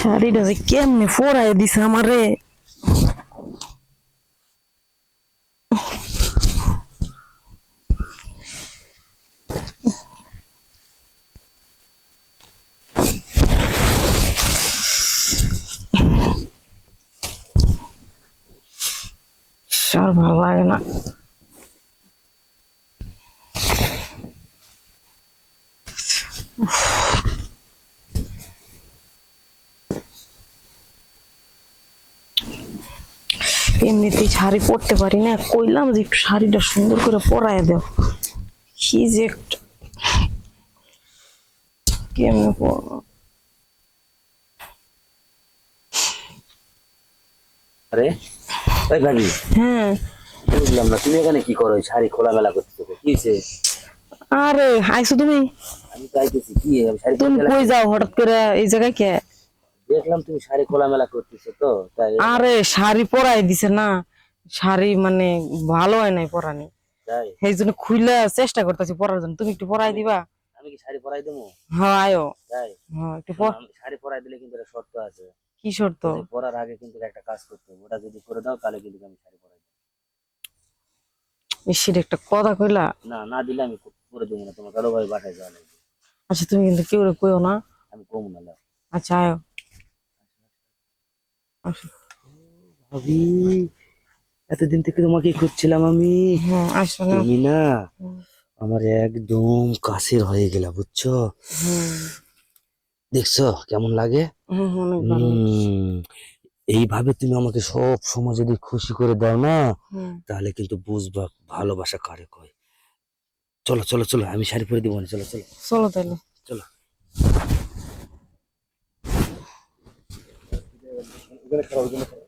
শাড়িটা যে কেমনে ফোরায় দিছে আমারে। আর ভালো লাগে না। এমনিতেই শাড়ি পরতে পারি না, কইলাম যে একটু শাড়িটা সুন্দর করে পরায় দাও। কি যে একটা কেমনে পরবো। আরে ওই ভাবি, হ্যাঁ, বুঝলাম না তুমি এখানে কি করো? এই শাড়ি খোলামেলা করতেছো কি হয়েছে? আরে আইসো তুমি? আমি তো আইতেছি, কি আমি শাড়ি তুমি খোলামেলা কই যাও হঠাৎ করে এই জায়গায় কে? দেখলাম তুমি শাড়ি খোলামেলা করতেছো, তো তাই আরে শাড়ি পরাই দিছে না, শাড়ি মানে ভালো হয় নাই পরানি, তাই সেই জন্য খুইলা চেষ্টা করতেছি পরার জন্য। তুমি একটু পরাই আমি দিবা? আমি কি শাড়ি পরাই দেবো? হ্যাঁ আয়ো। তাই হ্যাঁ একটু শোনো, আমি শাড়ি পরাই দিলে কিন্তু একটা শর্ত আছে। কি শর্ত? ওই যে পরার আগে কিন্তু একটা কাজ করতে হবে, ওটা যদি করে দাও তাহলে কিন্তু আমি শাড়ি পরাই দেবো। ইসির একটা কথা কইলা। না না দিলে আমি করে দেবো না, তোমার কারো ভাই বাসায় যাওয়া লাগবে। আচ্ছা তুমি কিন্তু কেউ কইও না। আমি কমু না লাও। আচ্ছা আয়ো। আসো। ভাবি, এতদিন থেকে তোমাকে খুঁজছিলাম আমি। হ্যাঁ আসো না। তুমি না হুম, আমার একদম কাছের হয়ে গেলা, বুঝছো? হুম, দেখছো কেমন লাগে? অনেক ভালো লাগছে। হম, এইভাবে তুমি আমাকে সব সময় যদি খুশি করে দাও না, হুম, তাহলে কিন্তু বুঝবা ভালোবাসা কারে কয়। চলো চলো চলো, আমি শাড়ি পরে দিব না, চলো চলো চলো তাহলে। চলো। ওখানে খারাপ, ওখানে খারাপ।